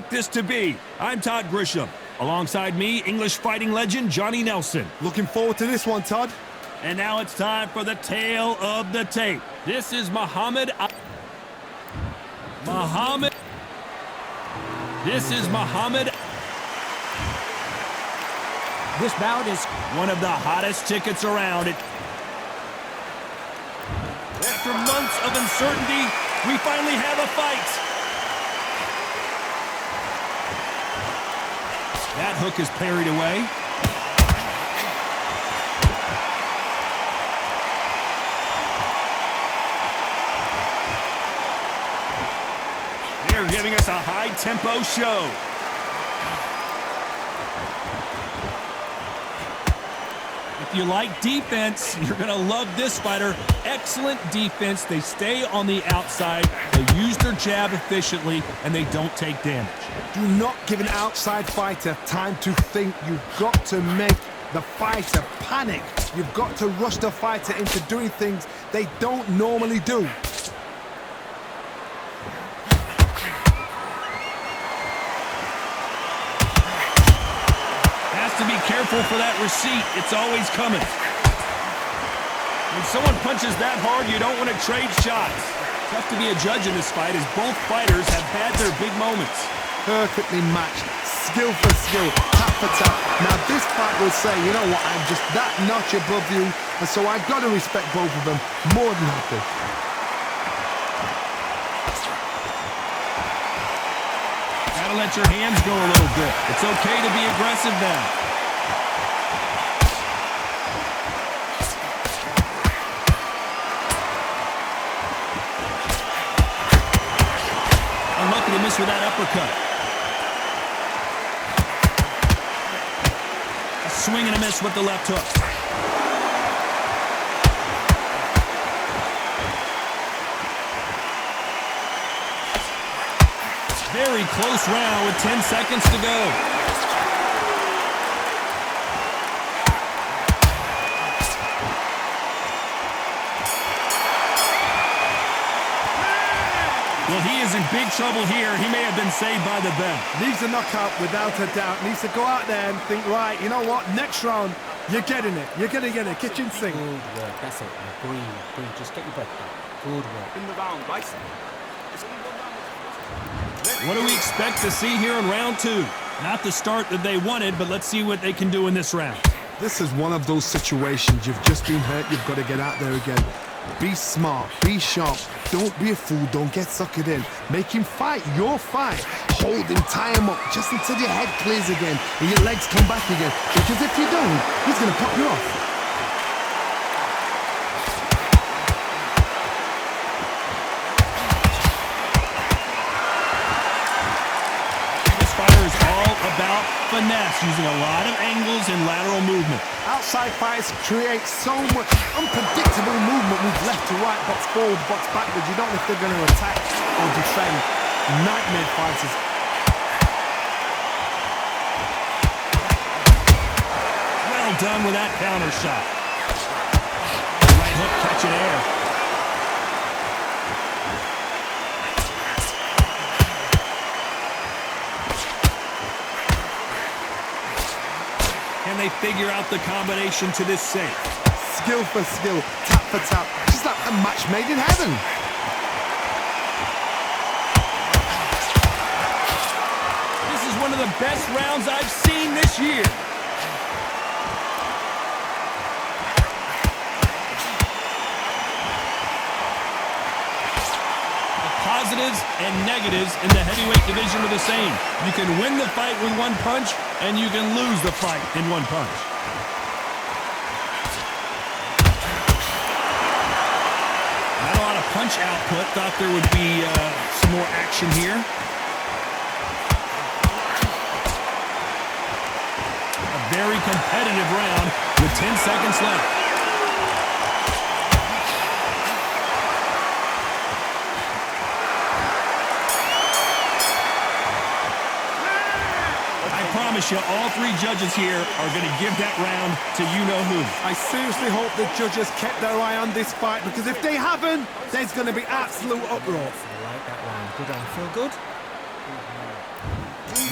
expect this to be? I'm Todd Grisham. Alongside me, English fighting legend Johnny Nelson. Looking forward to this one, Todd. And now it's time for the tale of the tape. This is Muhammad. This is Muhammad. This bout is one of the hottest tickets around. After months of uncertainty, we finally have a fight. That hook is parried away. They're giving us a high-tempo show. If you like defense, you're going to love this fighter. Excellent defense. They stay on the outside. They use their jab efficiently, and they don't take damage. Do not give an outside fighter time to think. You've got to make the fighter panic. You've got to rush the fighter into doing things they don't normally do. To be careful for that receipt. It's always coming. When someone punches that hard, you don't want to trade shots. Tough to be a judge in this fight as both fighters have had their big moments. Perfectly matched. Skill for skill. Tap for tap. Now this fight will say, you know what, I'm just that notch above you, and so I've got to respect both of them more than happy. Gotta let your hands go a little bit. It's okay to be aggressive now. Unlucky to miss with that uppercut. A swing and a miss with the left hook. Very close round with 10 seconds to go. Well, he is in big trouble here. He may have been saved by the bell. Needs a knockout without a doubt. Needs to go out there and think, right, you know what, next round, you're getting it. You're going to get a kitchen sink. Good work, that's it. Breathe. Just get your breath back. Good work. In the round, right? What do we expect to see here in round two? Not the start that they wanted, but let's see what they can do in this round. This is one of those situations. You've just been hurt. You've got to get out there again. Be smart. Be sharp. Don't be a fool. Don't get suckered in. Make him fight your fight. Hold him, tie him up, just until your head clears again and your legs come back again. Because if you don't, he's going to pop you off. About finesse, using a lot of angles and lateral movement. Outside fights create so much unpredictable movement with left to right, box forward, box backwards. You don't know if they're going to attack or defend. Nightmare fighters. Well done with that counter shot. Right hook catching air. Can they figure out the combination to this safe? Skill for skill, tap for tap, just like a match made in heaven. This is one of the best rounds I've seen this year. Positives and negatives in the heavyweight division are the same. You can win the fight with one punch, and you can lose the fight in one punch. Not a lot of punch output. Thought there would be some more action here. A very competitive round with 10 seconds left. I promise you, all three judges here are going to give that round to you-know-who. I seriously hope the judges kept their eye on this fight, because if they haven't, there's going to be absolute uproar. I like that round. Good on. Feel good?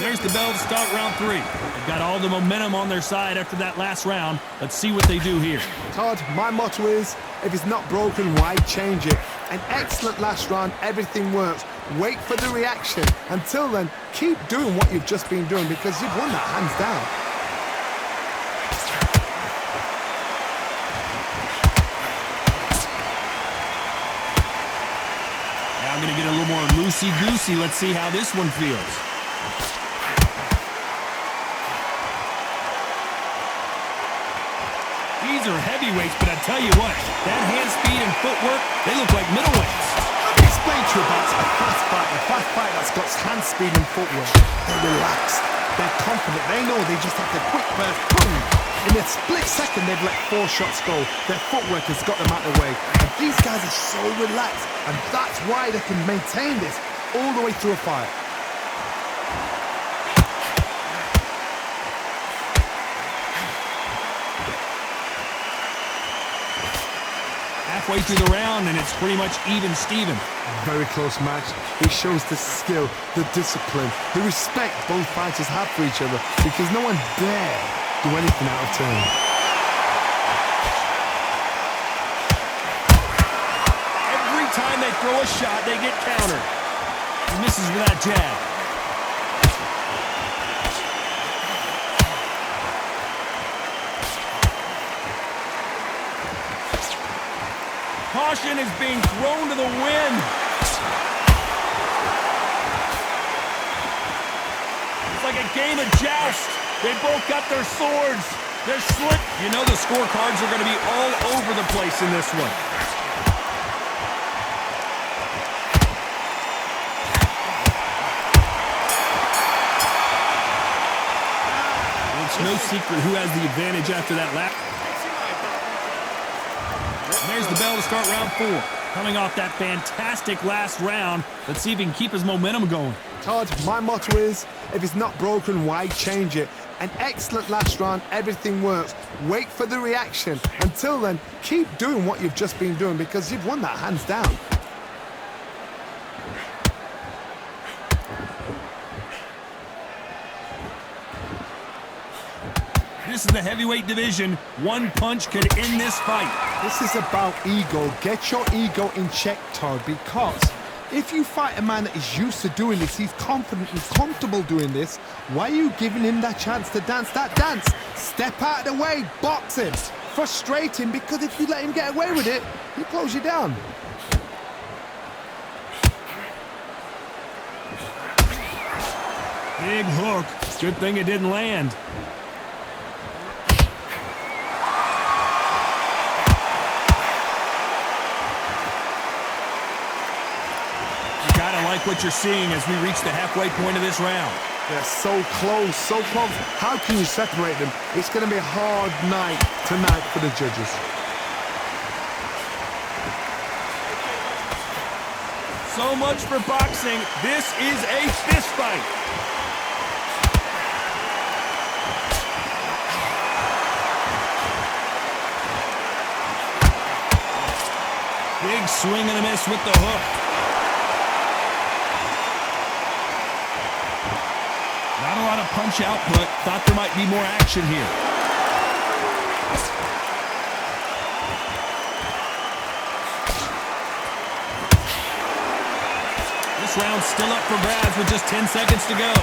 There's the bell to start round 3. They've got all the momentum on their side after that last round. Let's see what they do here. Todd, my motto is, if it's not broken, why change it? An excellent last round, everything works. Wait for the reaction. Until then, keep doing what you've just been doing because you've won that hands down. Now I'm going to get a little more loosey-goosey. Let's see how this one feels. These are heavyweights, but I tell you what, that hand speed and footwork, they look like middleweights. Let me explain to you about a fast fight that's got hand speed and footwork. They're relaxed, they're confident, they know they just have to quick burst, boom. In a split second, they've let 4 shots go. Their footwork has got them out of the way. And these guys are so relaxed, and that's why they can maintain this all the way through a fight. Halfway through the round, and it's pretty much even-steven. Very close match. It shows the skill, the discipline, the respect both fighters have for each other because no one dare do anything out of turn. Every time they throw a shot, they get countered. He misses with that jab. Caution is being thrown to the wind. It's like a game of joust. They both got their swords. They're slick. You know the scorecards are going to be all over the place in this one. It's no secret who has the advantage after that lap. There's the bell to start round 4. Coming off that fantastic last round, let's see if he can keep his momentum going. Todd, my motto is, if it's not broken, why change it? An excellent last round, everything works. Wait for the reaction. Until then, keep doing what you've just been doing because you've won that hands down. This is the heavyweight division. One punch could end this fight. This is about ego. Get your ego in check, Todd, because if you fight a man that is used to doing this, he's confident and comfortable doing this, why are you giving him that chance to dance that dance? Step out of the way, box him, frustrate him, because if you let him get away with it, he'll close you down. Big hook. Good thing it didn't land. Like what you're seeing as we reach the halfway point of this round. They're so close, so close. How can you separate them? It's going to be a hard night tonight for the judges. So much for boxing. This is a fist fight. Big swing and a miss with the hook. Not a lot of punch output. Thought there might be more action here. This round's still up for grabs with just 10 seconds to go.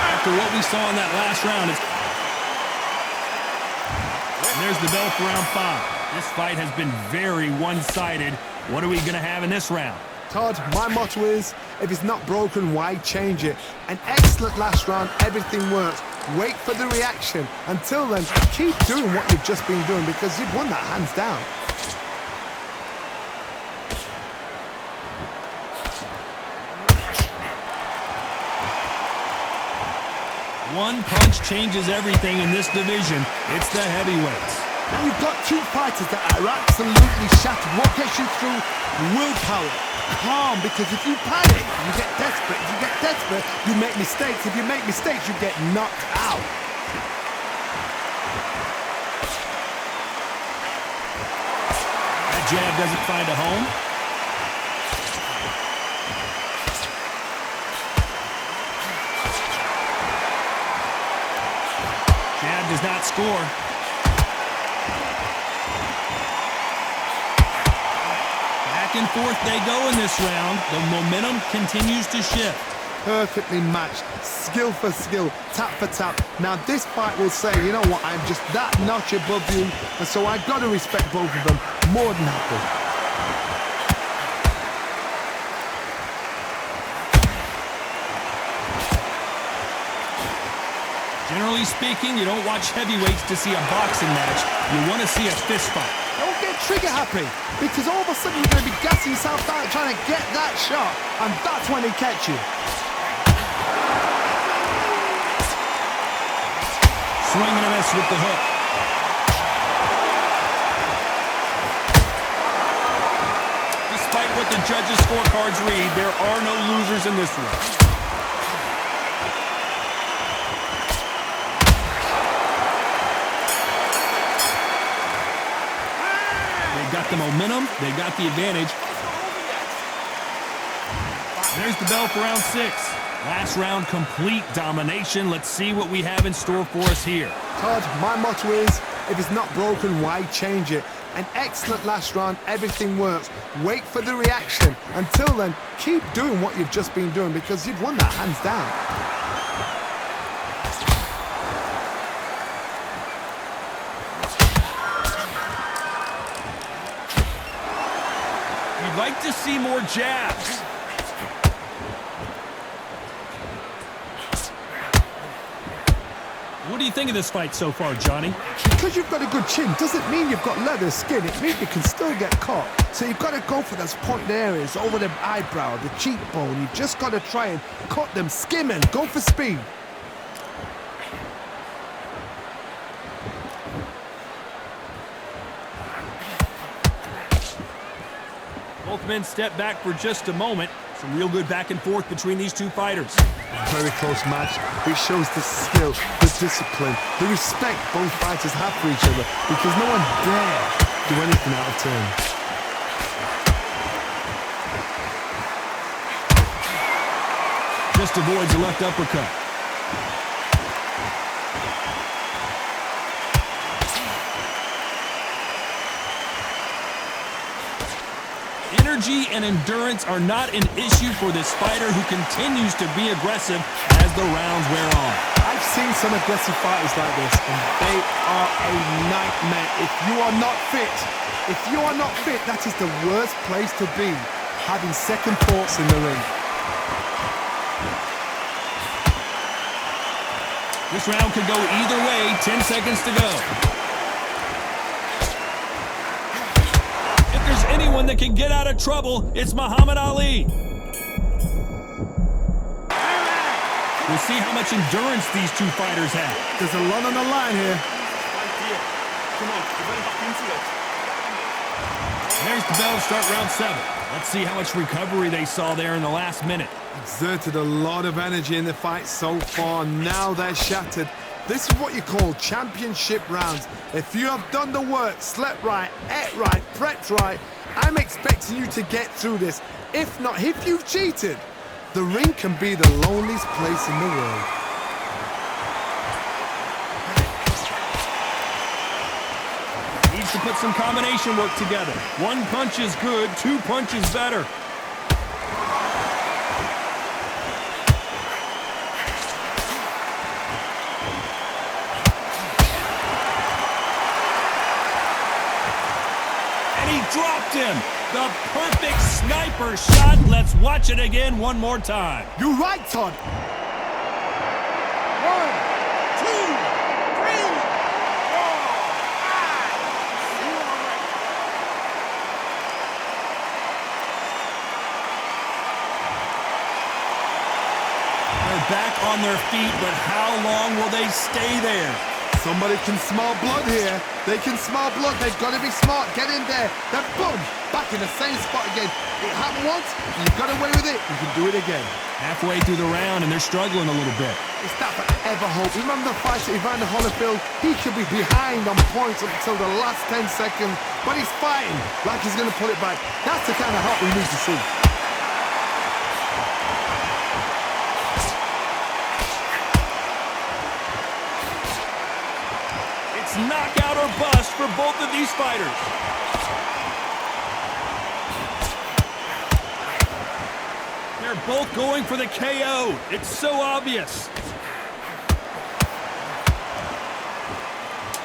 After what we saw in that last round, there's the bell for round 5. This fight has been very one-sided. What are we going to have in this round? Todd, my motto is, if it's not broken, why change it? An excellent last round, everything works. Wait for the reaction. Until then, keep doing what you've just been doing because you've won that hands down. One punch changes everything in this division. It's the heavyweights. Now you've got two fighters that are absolutely shattered. What gets you through? Willpower. Calm, because if you panic, you get desperate. If you get desperate, you make mistakes. If you make mistakes, you get knocked out. jab doesn't find a home. Jab does not score. Back and forth they go in this round. The momentum continues to shift. Perfectly matched, skill for skill, tap for tap. Now this fight will say, you know what, I'm just that notch above you, and so I gotta respect both of them more than happy. Generally speaking, you don't watch heavyweights to see a boxing match. You want to see a fist fight. Don't get trigger happy, because all of a sudden you're gonna be gassing yourself out trying to get that shot, and that's when they catch you. Swing and a miss with the hook. Despite what the judges' scorecards read, there are no losers in this one. They got the momentum, they got the advantage. There's the bell for round 6. Last round, complete domination. Let's see what we have in store for us here. Todd, my motto is, if it's not broken, why change it? An excellent last round, everything works. Wait for the reaction. Until then, keep doing what you've just been doing because you've won that hands down. You'd like to see more jabs. What do you think of this fight so far, Johnny? Because you've got a good chin doesn't mean you've got leather skin. It means you can still get caught. So you've got to go for those pointed areas over the eyebrow, the cheekbone. You've just got to try and cut them, skim and go for speed. Both men step back for just a moment. Some real good back and forth between these two fighters. Very close match. It shows the skill, the discipline, the respect both fighters have for each other because no one dare do anything out of turn. Just avoids a left uppercut. Energy and endurance are not an issue for this fighter who continues to be aggressive as the rounds wear on. I've seen some aggressive fighters like this, and they are a nightmare. If you are not fit, that is the worst place to be, having second thoughts in the ring. This round could go either way. 10 seconds to go. If there's anyone that can get out of trouble, it's Muhammad Ali. We'll see how much endurance these two fighters have. There's a lot on the line here. There's the bell to start round 7. Let's see how much recovery they saw there in the last minute. Exerted a lot of energy in the fight so far. Now they're shattered. This is what you call championship rounds. If you have done the work, slept right, ate right, prepped right, I'm expecting you to get through this. If not, if you've cheated, the ring can be the loneliest place in the world. Needs to put some combination work together. One punch is good, 2 punches better. And he dropped him. The perfect sniper shot. Let's watch it again one more time. You're right, Todd. 1, 2, 3, 4, 5. They're back on their feet, but how long will they stay there? Somebody can smell blood here. They can smell blood. They've got to be smart. Get in there. Then boom, back in the same spot again. It happened once. You got away with it. You can do it again. Halfway through the round, and they're struggling a little bit. Is that forever hope? Remember the fight at Evander Holyfield? He could be behind on points up until the last 10 seconds, but he's fighting like he's going to pull it back. That's the kind of heart we need to see. It's knockout or bust for both of these fighters. They're both going for the KO. It's so obvious.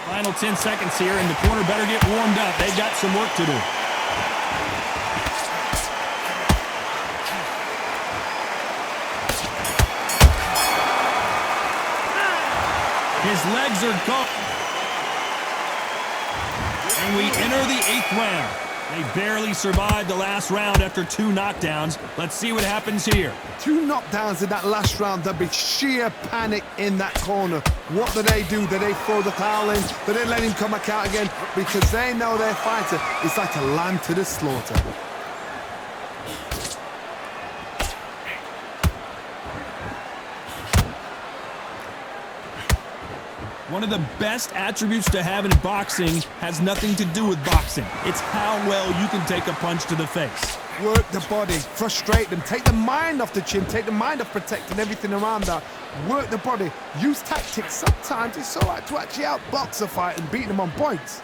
Final 10 seconds here, and the corner better get warmed up. They've got some work to do. His legs are gone. And we enter the 8th round. They barely survived the last round after 2 knockdowns. Let's see what happens here. 2 knockdowns in that last round. There'll be sheer panic in that corner. What do? Do they throw the towel in? Do they let him come back out again? Because they know their fighter is like a lamb to the slaughter. One of the best attributes to have in boxing has nothing to do with boxing. It's how well you can take a punch to the face. Work the body, frustrate them, take the mind off the chin, take the mind off protecting everything around that. Work the body, use tactics. Sometimes it's all right to actually outbox a fight and beat them on points.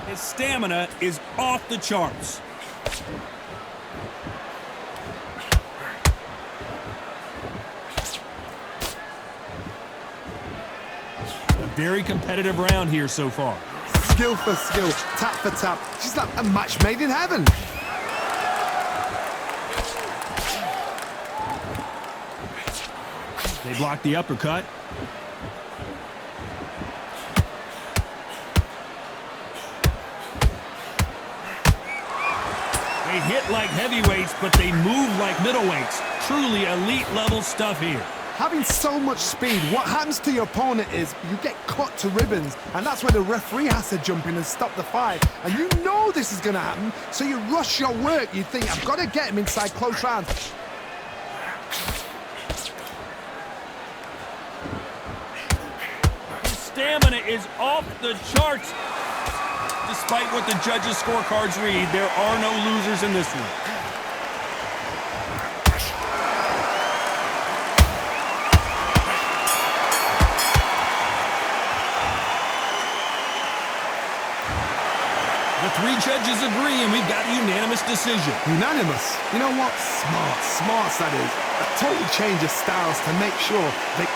His stamina is off the charts. Very competitive round here so far. Skill for skill, tap for tap. She's like a match made in heaven. They block the uppercut. They hit like heavyweights, but they move like middleweights. Truly elite level stuff here. Having so much speed, what happens to your opponent is you get cut to ribbons, and that's where the referee has to jump in and stop the fight. And you know this is going to happen, so you rush your work. You think, I've got to get him inside close rounds. His stamina is off the charts. Despite what the judges' scorecards read, there are no losers in this one. The 3 judges agree, and we've got a unanimous decision. Unanimous? You know what? Smart that is. A total change of styles to make sure they...